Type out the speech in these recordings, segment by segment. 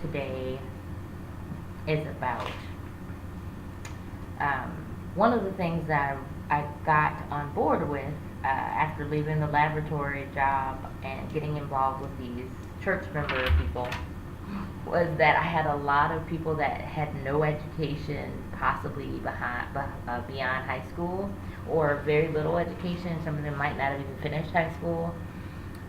today is about one of the things that I got on board with after leaving the laboratory job and getting involved with these church member people was that I had a lot of people that had no education, possibly beyond high school, or very little education. Some of them might not have even finished high school.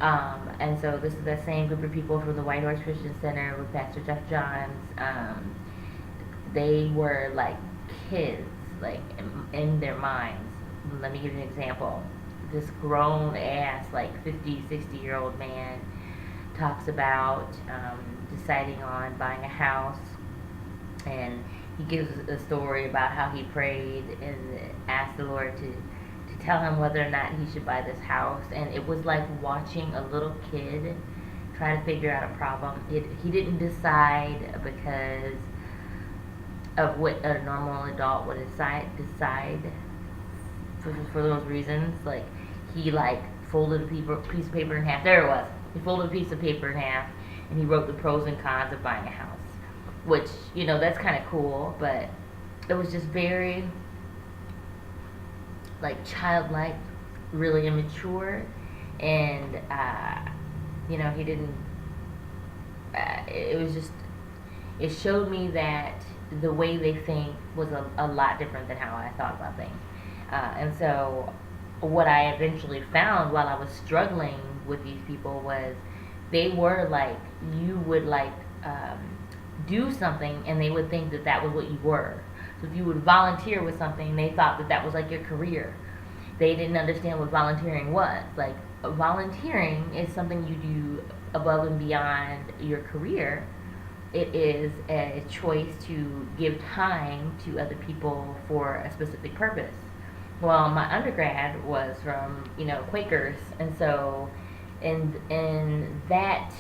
And so this is the same group of people from the White Horse Christian Center with Pastor Jeff Johns. They were like kids, like in their minds. Let me give you an example. This grown ass, like 50, 60-year-old man talks about deciding on buying a house, and he gives a story about how he prayed and asked the Lord to tell him whether or not he should buy this house. And it was like watching a little kid try to figure out a problem. He didn't decide because of what a normal adult would decide for those reasons. Like, he like folded a piece of paper in half. There it was. He folded a piece of paper in half and he wrote the pros and cons of buying a house, which, that's kind of cool, but it was just very like childlike, really immature, and he didn't. It was just. It showed me that the way they think was a lot different than how I thought about things, and so what I eventually found while I was struggling with these people was they were like, you would like do something and they would think that that was what you were. So if you would volunteer with something, they thought that that was like your career. They didn't understand what volunteering was. Like, volunteering is something you do above and beyond your career. It is a choice to give time to other people for a specific purpose. Well, my undergrad was from, Quakers, and so in that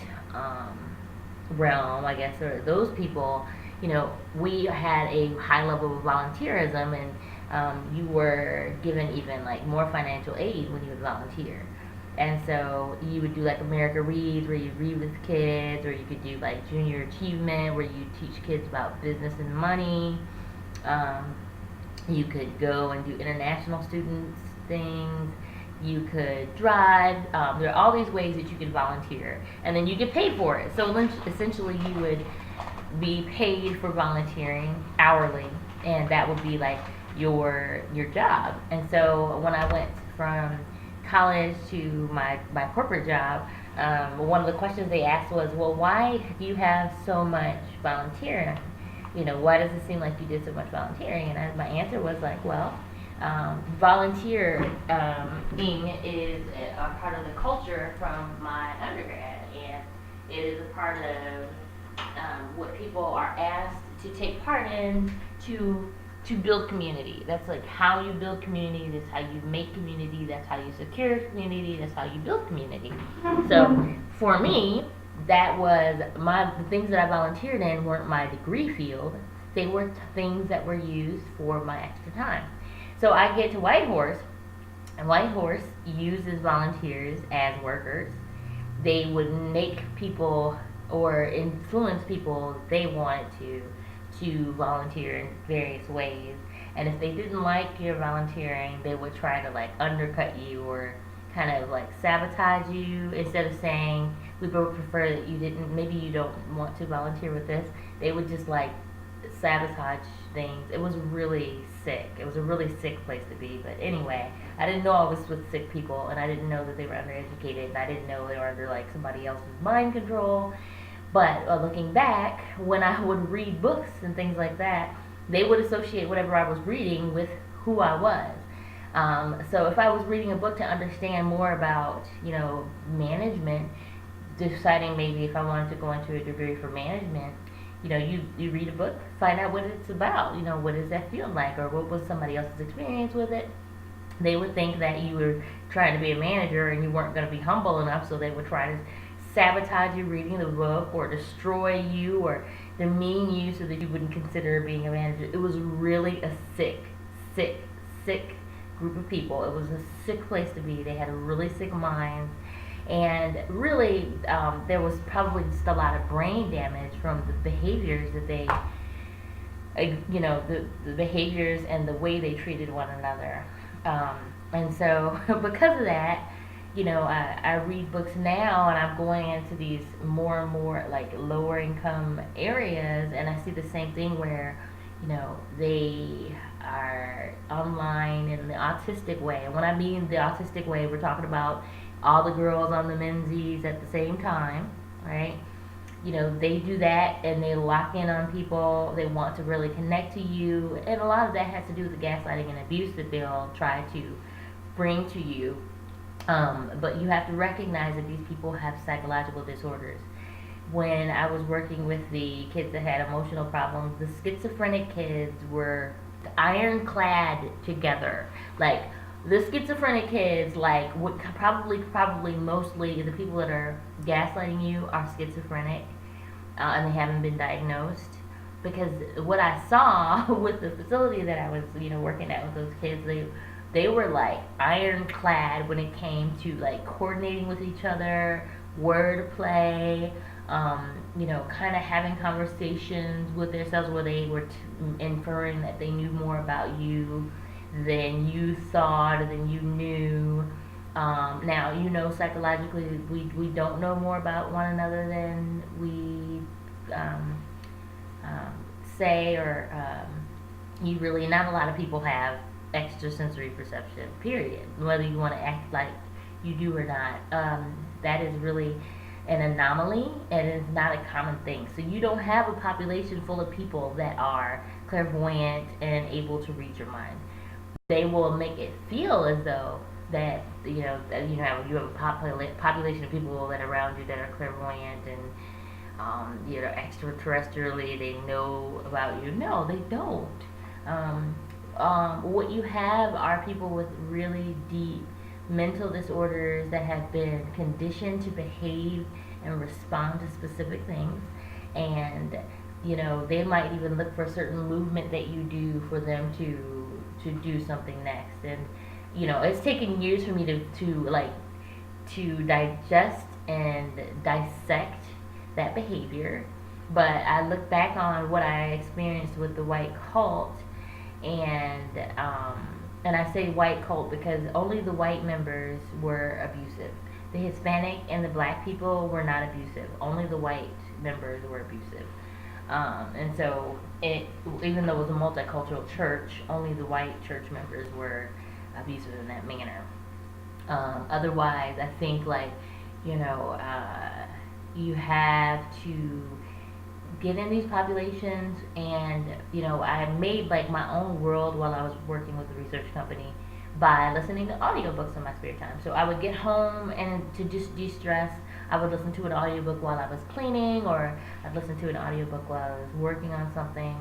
realm, I guess, or those people, we had a high level of volunteerism, and you were given even like more financial aid when you would volunteer. And so you would do like America Reads, where you read with kids, or you could do like Junior Achievement, where you teach kids about business and money. You could go and do international students things. You could drive. There are all these ways that you can volunteer, and then you get paid for it. So essentially, you would be paid for volunteering hourly, and that would be like your job. And so when I went from college to my corporate job, one of the questions they asked was, well, why do you have so much volunteering? Why does it seem like you did so much volunteering? And my answer was like, well, volunteering is a part of the culture from my undergrad, and it is a part of what people are asked to take part in to build community. That's like how you build community. That's how you make community. That's how you secure community. That's how you build community. So for me, that was the things that I volunteered in weren't my degree field. They were things that were used for my extra time. So I get to White Horse, and White Horse uses volunteers as workers. They would make people or influence people they wanted to volunteer in various ways. And if they didn't like your volunteering, they would try to like undercut you or kind of like sabotage you. Instead of saying, we would prefer that maybe you don't want to volunteer with this, they would just like sabotage things. It was really sick. It was a really sick place to be. But anyway, I didn't know I was with sick people, and I didn't know that they were undereducated, and I didn't know they were under like somebody else's mind control. But looking back, when I would read books and things like that, they would associate whatever I was reading with who I was. So if I was reading a book to understand more about, management, deciding maybe if I wanted to go into a degree for management, you read a book, find out what it's about, what does that feel like, or what was somebody else's experience with it. They would think that you were trying to be a manager and you weren't going to be humble enough, so they would try to sabotage you reading the book or destroy you or demean you so that you wouldn't consider being a manager. It was really a sick group of people. It was a sick place to be. They had really sick minds, And really, there was probably just a lot of brain damage from the behaviors that they, the behaviors and the way they treated one another. Um, and so, because of that, I read books now, and I'm going into these more and more like lower income areas, and I see the same thing where, they are online in the autistic way. And when I mean the autistic way, we're talking about all the girls on the Menzies at the same time, right? They do that and they lock in on people. They want to really connect to you. And a lot of that has to do with the gaslighting and abuse that they'll try to bring to you. But you have to recognize that these people have psychological disorders. When I was working with the kids that had emotional problems, the schizophrenic kids were ironclad together. Like, the schizophrenic kids, like, would probably mostly the people that are gaslighting you are schizophrenic, and they haven't been diagnosed. Because what I saw with the facility that I was, working at with those kids, they were like ironclad when it came to like coordinating with each other, wordplay, kind of having conversations with themselves where they were inferring that they knew more about you than you thought or than you knew. Now, psychologically, we don't know more about one another than we say, or you really, not a lot of people have extrasensory perception, period. Whether you want to act like you do or not. That is really an anomaly, and it's not a common thing. So you don't have a population full of people that are clairvoyant and able to read your mind. They will make it feel as though that you have a population of people that are around you that are clairvoyant and extraterrestrially, they know about you. No, they don't. What you have are people with really deep mental disorders that have been conditioned to behave and respond to specific things, and they might even look for a certain movement that you do for them to do something next. And it's taken years for me to digest and dissect that behavior. But I look back on what I experienced with the white cult, and I say white cult because only the white members were abusive. The Hispanic and the black people were not abusive. Only the white members were abusive. And so, even though it was a multicultural church, only the white church members were abusive in that manner. Otherwise, I think you have to get in these populations, and I made like my own world while I was working with the research company by listening to audiobooks in my spare time. So I would get home, and to just de-stress, I would listen to an audiobook while I was cleaning, or I'd listen to an audiobook while I was working on something.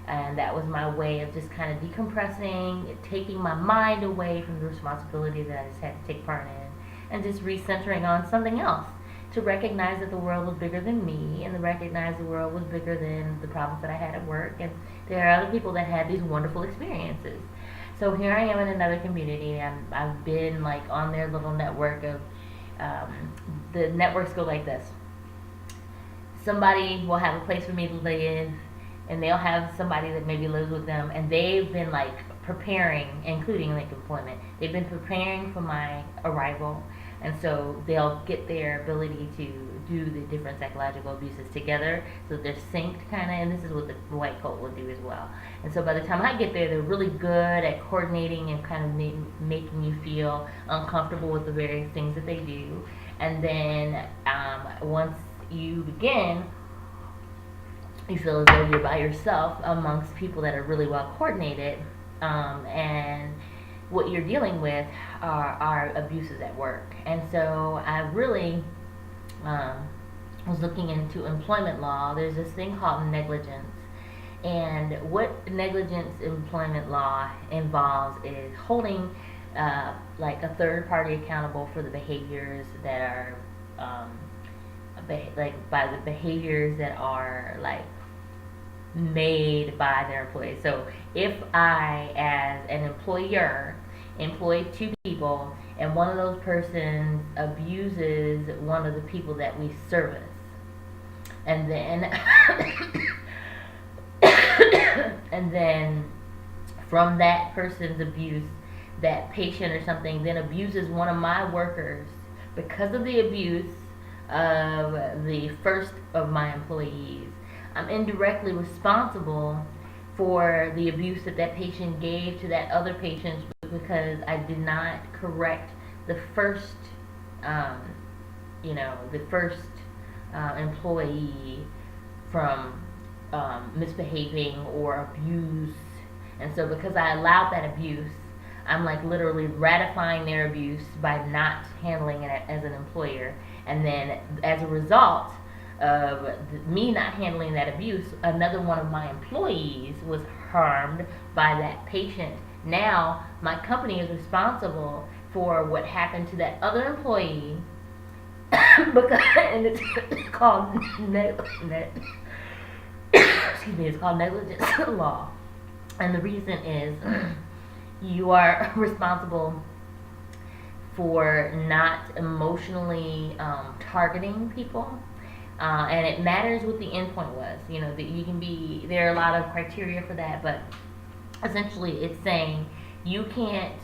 And that was my way of just kind of decompressing, taking my mind away from the responsibility that I just had to take part in, and just recentering on something else, to recognize that the world was bigger than me, and to recognize the world was bigger than the problems that I had at work, and there are other people that had these wonderful experiences. So here I am in another community. I've been like on their little network of, the networks go like this. Somebody will have a place for me to live, and they'll have somebody that maybe lives with them, and they've been like preparing, including like employment, they've been preparing for my arrival. And so they'll get their ability to do the different psychological abuses together, so they're synced kind of, and this is what the white cult will do as well. And so by the time I get there, they're really good at coordinating and kind of making you feel uncomfortable with the various things that they do. And then once you begin, you feel as though you're by yourself amongst people that are really well coordinated, and what you're dealing with are abuses at work. And so I really was looking into employment law. There's this thing called negligence. And what negligence employment law involves is holding like a third party accountable for the behaviors that are by the behaviors that are like made by their employees. So if I, as an employer, employ two people, and one of those persons abuses one of the people that we service, and then and then from that person's abuse, that patient or something then abuses one of my workers because of the abuse of the first of my employees, I'm indirectly responsible for the abuse that that patient gave to that other patient because I did not correct the first, um, the first employee from misbehaving or abuse. And so because I allowed that abuse, I'm like literally ratifying their abuse by not handling it as an employer. And then as a result of me not handling that abuse, another one of my employees was harmed by that patient. Now my company is responsible for what happened to that other employee because, and it's called it's called negligence law. And the reason is you are responsible for not emotionally targeting people. And it matters what the endpoint was. That you can be, there are a lot of criteria for that, but essentially it's saying you can't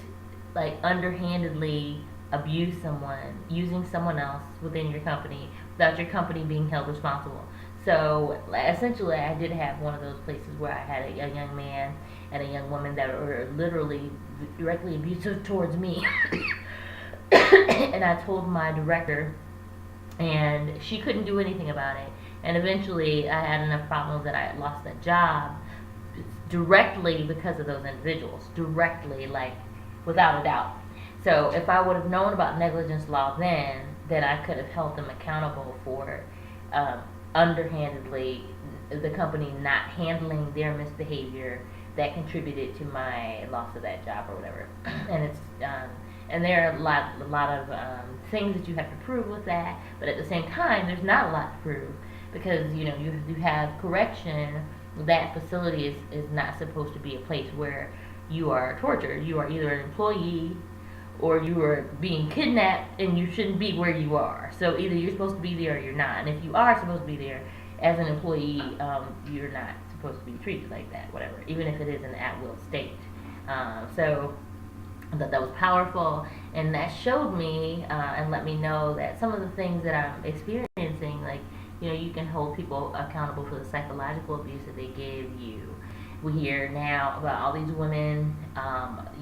like underhandedly abuse someone using someone else within your company without your company being held responsible. So essentially I did have one of those places where I had a young man and a young woman that were literally directly abusive towards me. And I told my director, and she couldn't do anything about it. And eventually I had enough problems that I had lost that job directly because of those individuals. Directly, like without a doubt. So if I would have known about negligence law then I could have held them accountable for underhandedly the company not handling their misbehavior that contributed to my loss of that job or whatever. And it's and there are a lot of things that you have to prove with that, but at the same time, there's not a lot to prove because you have correction. That facility is not supposed to be a place where you are tortured. You are either an employee or you are being kidnapped, and you shouldn't be where you are. So either you're supposed to be there or you're not. And if you are supposed to be there as an employee, you're not supposed to be treated like that, whatever, even if it is an at-will state. So I thought that was powerful, and that showed me and let me know that some of the things that I'm experiencing, like, you can hold people accountable for the psychological abuse that they gave you. We hear now about all these women,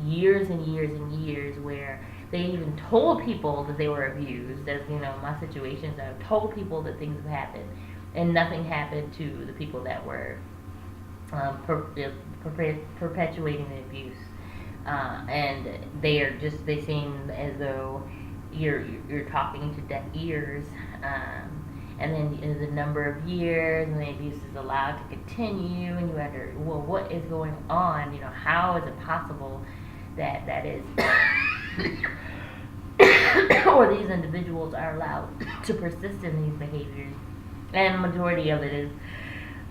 years and years and years, where they even told people that they were abused. As my situations, I've told people that things have happened, and nothing happened to the people that were perpetuating the abuse. And they seem as though you're talking to deaf ears. And then the number of years and the abuse is allowed to continue, and you wonder, well, what is going on? How is it possible that is, or these individuals are allowed to persist in these behaviors? And the majority of it is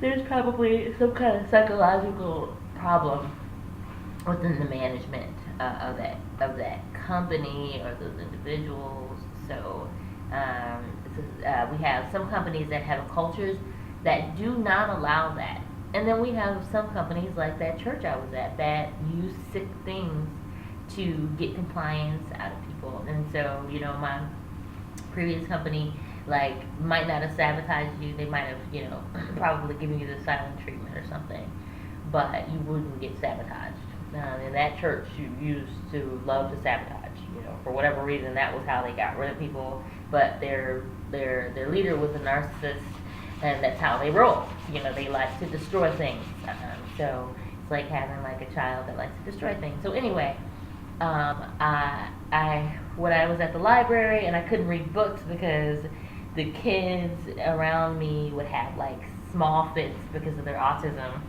there's probably some kind of psychological problem within the management of that company or those individuals. So we have some companies that have cultures that do not allow that, and then we have some companies like that church I was at that use sick things to get compliance out of people. And so my previous company might not have sabotaged you. They might have probably given you the silent treatment or something, but you wouldn't get sabotaged. And that church used to love to sabotage. For whatever reason, that was how they got rid of people. But their leader was a narcissist, and that's how they roll. They like to destroy things. So it's like having a child that likes to destroy things. So anyway, when I was at the library and I couldn't read books because the kids around me would have small fits because of their autism,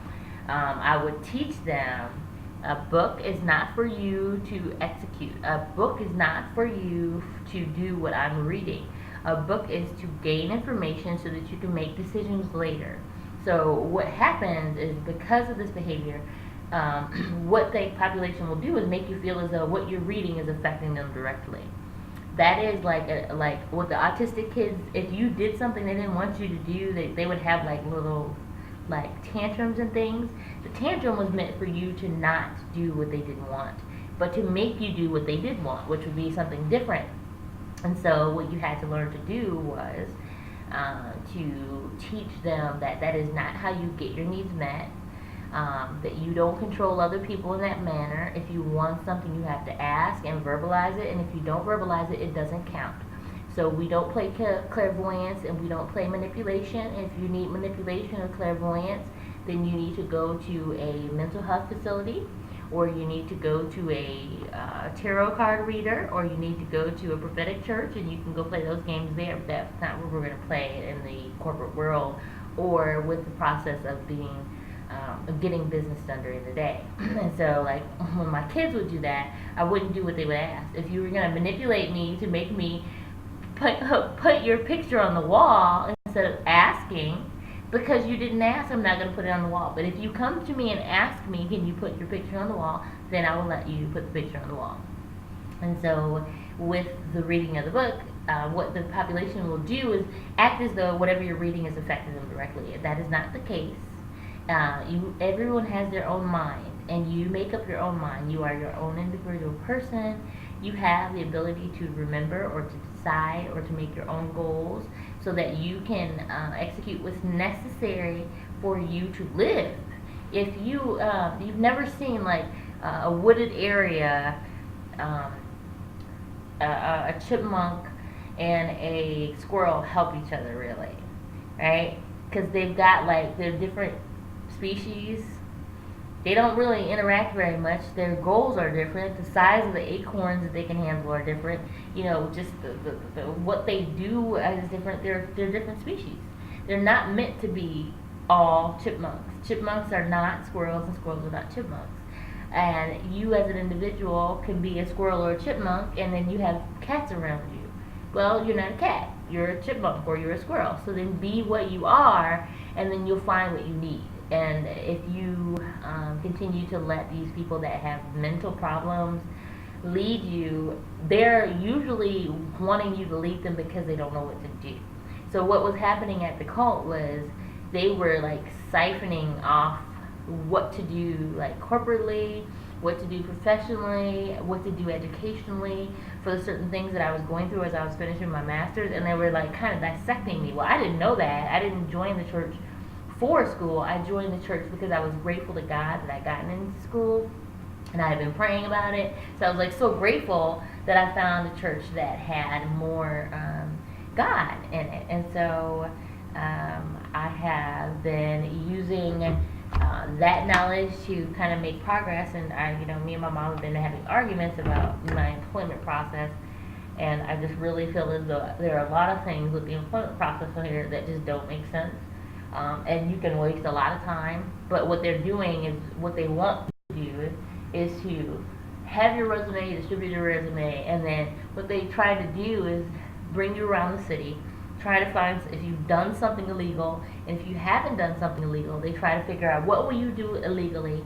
I would teach them. A book is not for you to execute. A book is not for you to do what I'm reading. A book is to gain information so that you can make decisions later. So what happens is, because of this behavior, what the population will do is make you feel as though what you're reading is affecting them directly. That is like with the autistic kids. If you did something they didn't want you to do, they would have like little like tantrums and things. The tantrum was meant for you to not do what they didn't want, but to make you do what they did want, which would be something different. And so what you had to learn to do was to teach them that that is not how you get your needs met, that you don't control other people in that manner. If you want something, you have to ask and verbalize it, and if you don't verbalize it, it doesn't count. So we don't play clairvoyance, and we don't play manipulation. If you need manipulation or clairvoyance, then you need to go to a mental health facility, or you need to go to a tarot card reader, or you need to go to a prophetic church, and you can go play those games there. But that's not where we're going to play in the corporate world, or with the process of being of getting business done during the day. And so, like, when my kids would do that, I wouldn't do what they would ask. If you were going to manipulate me to make me put your picture on the wall instead of asking, because you didn't ask, I'm not going to put it on the wall. But if you come to me and ask me, can you put your picture on the wall, then I will let you put the picture on the wall. And so with the reading of the book, what the population will do is act as though whatever you're reading is affecting them directly. That is not the case. Everyone has their own mind, and you make up your own mind. You are your own individual person. You have the ability to remember or to decide or to make your own goals so that you can execute what's necessary for you to live. If you've never seen like a wooded area, a chipmunk and a squirrel help each other, really, right? Because they've got like they're different species. They don't really interact very much. Their goals are different. The size of the acorns that they can handle are different. You know, just the what they do is different. They're different species. They're not meant to be all chipmunks. Chipmunks are not squirrels, and squirrels are not chipmunks. And you as an individual can be a squirrel or a chipmunk, and then you have cats around you. Well, you're not a cat. You're a chipmunk or you're a squirrel. So then be what you are, and then you'll find what you need. And if you continue to let these people that have mental problems lead you, they're usually wanting you to lead them because they don't know what to do. So what was happening at the cult was they were like siphoning off what to do like corporately, what to do professionally, what to do educationally for the certain things that I was going through as I was finishing my master's, and they were like kind of dissecting me. Well, I didn't know that. I didn't join the church for school. I joined the church because I was grateful to God that I gotten into school, and I had been praying about it. So I was like so grateful that I found a church that had more God in it. And so I have been using that knowledge to kind of make progress. And me and my mom have been having arguments about my employment process. And I just really feel as though there are a lot of things with the employment process here that just don't make sense. And you can waste a lot of time. But what they're doing is what they want to do is to have your resume, distribute your resume, and then what they try to do is bring you around the city, try to find if you've done something illegal, and if you haven't done something illegal, they try to figure out what will you do illegally,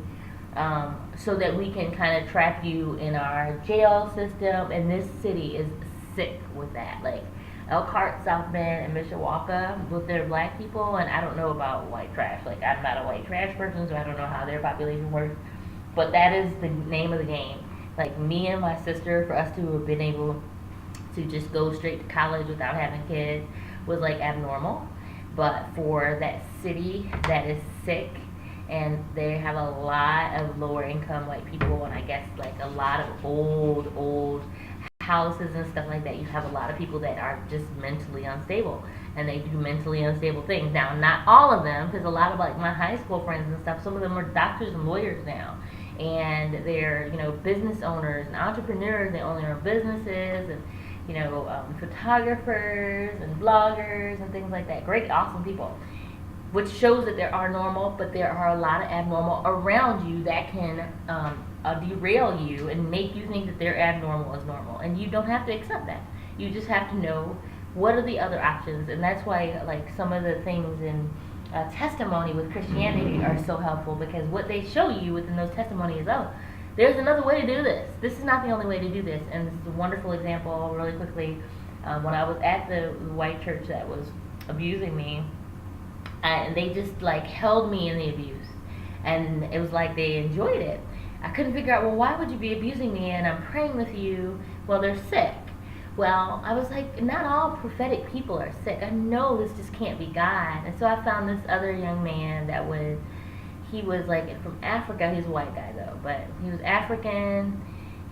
so that we can kind of trap you in our jail system. And this city is sick with that. Like Elkhart, South Bend, and Mishawaka with their black people, and I don't know about white trash. Like I'm not a white trash person, so I don't know how their population works. But that is the name of the game. Like me and my sister, for us to have been able to just go straight to college without having kids was like abnormal. But for that city that is sick, and they have a lot of lower income white people, and I guess like a lot of old houses and stuff like that, you have a lot of people that are just mentally unstable, and they do mentally unstable things. Now, not all of them, because a lot of like my high school friends and stuff, some of them are doctors and lawyers now, and they're business owners and entrepreneurs. They own their own businesses, and photographers and bloggers and things like that. Great, awesome people, which shows that there are normal, but there are a lot of abnormal around you that can derail you and make you think that their abnormal is normal, and you don't have to accept that. You just have to know what are the other options. And that's why like some of the things in testimony with Christianity are so helpful, because what they show you within those testimonies is, oh, there's another way to do this. This is not the only way to do this. And this is a wonderful example, really quickly. When I was at the white church that was abusing me, and they just like held me in the abuse, and it was like they enjoyed it. I couldn't figure out, well, why would you be abusing me and I'm praying with you? Well, they're sick. Well, I was like, not all prophetic people are sick. I know this just can't be God. And so I found this other young man that was, he was like from Africa. He's a white guy though, but he was African.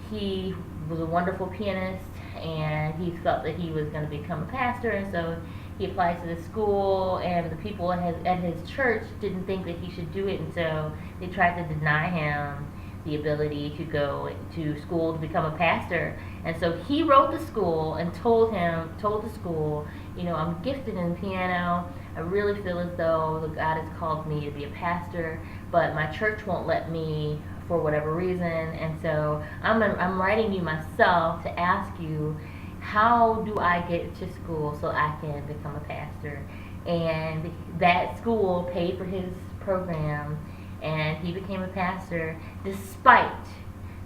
He was a wonderful pianist, and he felt that he was going to become a pastor, and so he applied to the school, and the people at his church didn't think that he should do it, and so they tried to deny him the ability to go to school to become a pastor. And so he wrote the school and told the school, I'm gifted in piano. I really feel as though God has called me to be a pastor, but my church won't let me for whatever reason. And so I'm writing you myself to ask you, how do I get to school so I can become a pastor? And that school paid for his program, and he became a pastor despite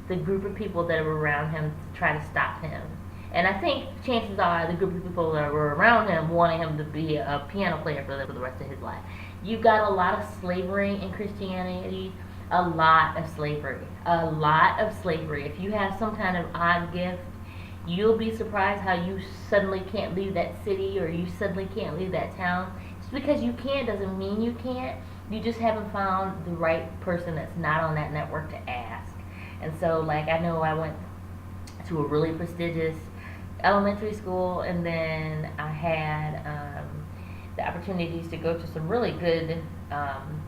the group of people that were around him to try to stop him. And I think chances are the group of people that were around him wanted him to be a piano player for the rest of his life. You've got a lot of slavery in Christianity, a lot of slavery. If you have some kind of odd gift, you'll be surprised how you suddenly can't leave that city, or you suddenly can't leave that town. Just because you can't doesn't mean you can't. You just haven't found the right person that's not on that network to ask. And so, like, I know I went to a really prestigious elementary school, and then I had the opportunities to go to some really good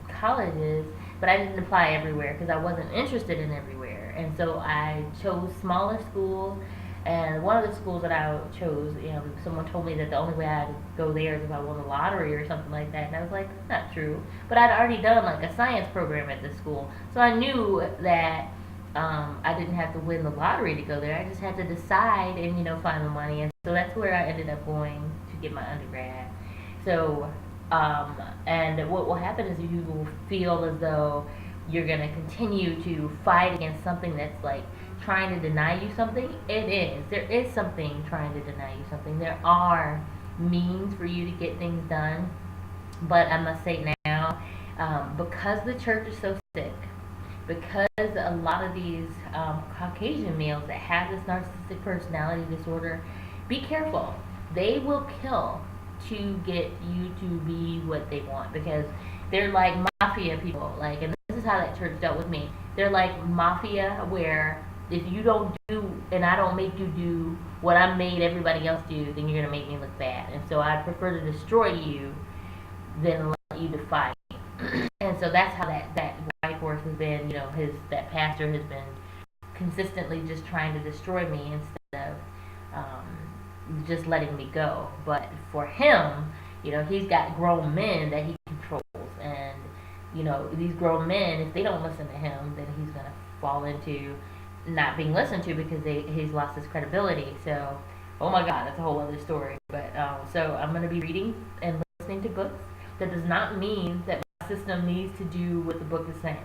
colleges, but I didn't apply everywhere because I wasn't interested in everywhere. And so I chose smaller schools. And one of the schools that I chose, someone told me that the only way I'd go there is if I won the lottery or something like that. And I was like, that's not true. But I'd already done like a science program at this school. So I knew that I didn't have to win the lottery to go there. I just had to decide and, find the money. And so that's where I ended up going to get my undergrad. So, and what will happen is you will feel as though you're going to continue to fight against something that's like trying to deny you something. There is something trying to deny you something. There are means for you to get things done. But I must say now, because the church is so sick, because a lot of these Caucasian males that have this narcissistic personality disorder, be careful. They will kill to get you to be what they want, because they're like mafia people. Like, and this is how that church dealt with me. They're like mafia, where if you don't do, and I don't make you do what I made everybody else do, then you're going to make me look bad. And so I'd prefer to destroy you than let you defy me. And so that's how that white horse has been, that pastor has been consistently just trying to destroy me instead of just letting me go. But for him, he's got grown men that he controls. And, these grown men, if they don't listen to him, then he's going to fall into not being listened to because he's lost his credibility. So, oh my God, that's a whole other story. But so I'm going to be reading and listening to books. That does not mean that my system needs to do what the book is saying.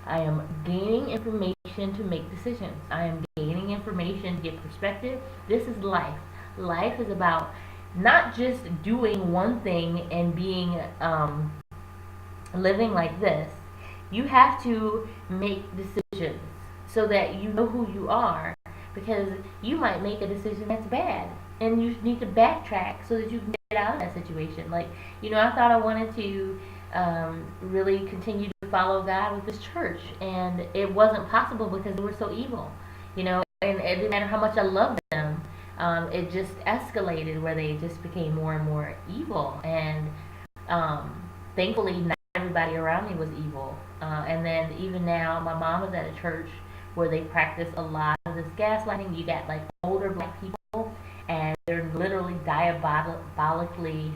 I am gaining information to make decisions. I am gaining information to get perspective. This is life. Life is about not just doing one thing and being living like this. You have to make decisions so that you know who you are, because you might make a decision that's bad, and you need to backtrack so that you can get out of that situation. Like, I thought I wanted to really continue to follow God with this church, and it wasn't possible because they were so evil, and it didn't matter how much I loved them. It just escalated where they just became more and more evil, and thankfully not everybody around me was evil. And then even now, my mom is at a church where they practice a lot of this gaslighting. You got like older black people, and they're literally diabolically,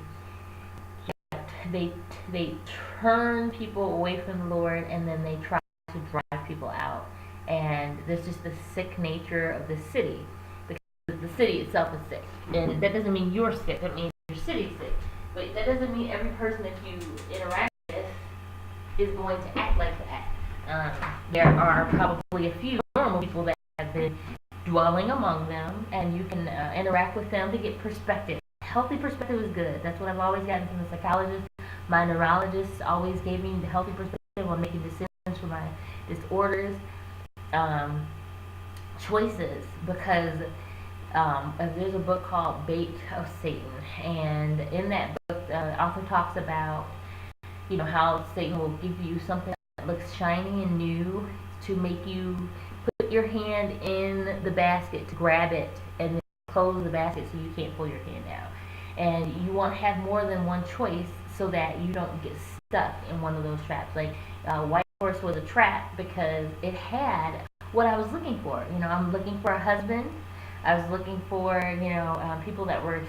they turn people away from the Lord, and then they try to drive people out. And there's just the sick nature of the city, because the city itself is sick. And that doesn't mean you're sick, that means your city's sick. But that doesn't mean every person that you interact is going to act like that. There are probably a few normal people that have been dwelling among them, and you can interact with them to get perspective. Healthy perspective is good. That's what I've always gotten from the psychologist. My neurologist always gave me the healthy perspective on making decisions for my disorders, um, choices, because there's a book called Bait of Satan, and in that book, the author talks about how Satan will give you something that looks shiny and new to make you put your hand in the basket to grab it and then close the basket so you can't pull your hand out. And you want to have more than one choice so that you don't get stuck in one of those traps. Like White Horse was a trap because it had what I was looking for. I'm looking for a husband. I was looking for people that were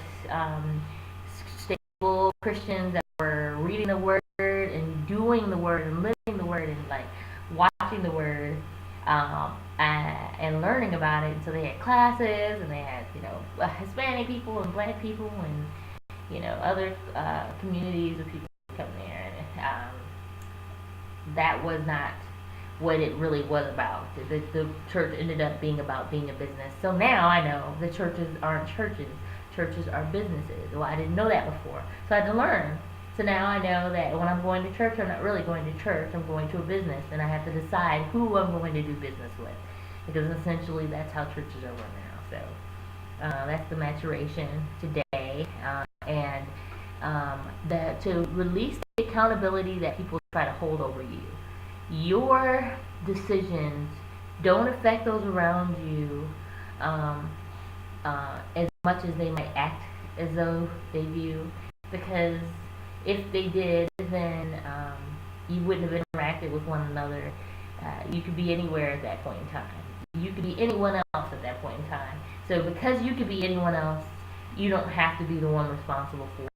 stable Christians that were reading the Word and doing the Word and living the Word and like watching the Word, and learning about it. And so they had classes, and they had Hispanic people and Black people and other communities of people come there, and that was not what it really was about. The church ended up being about being a business. So now I know the churches aren't churches. Churches are businesses. Well, I didn't know that before. So I had to learn. So now I know that when I'm going to church, I'm not really going to church. I'm going to a business, and I have to decide who I'm going to do business with, because essentially that's how churches are run now. So that's the maturation today, and to release the accountability that people try to hold over you. Your decisions don't affect those around you as much as they might act as though they do, because if they did, then you wouldn't have interacted with one another. You could be anywhere at that point in time. You could be anyone else at that point in time. So because you could be anyone else, you don't have to be the one responsible for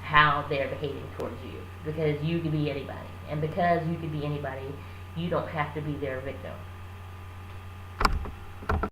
how they're behaving towards you, because you could be anybody. And because you could be anybody, you don't have to be their victim.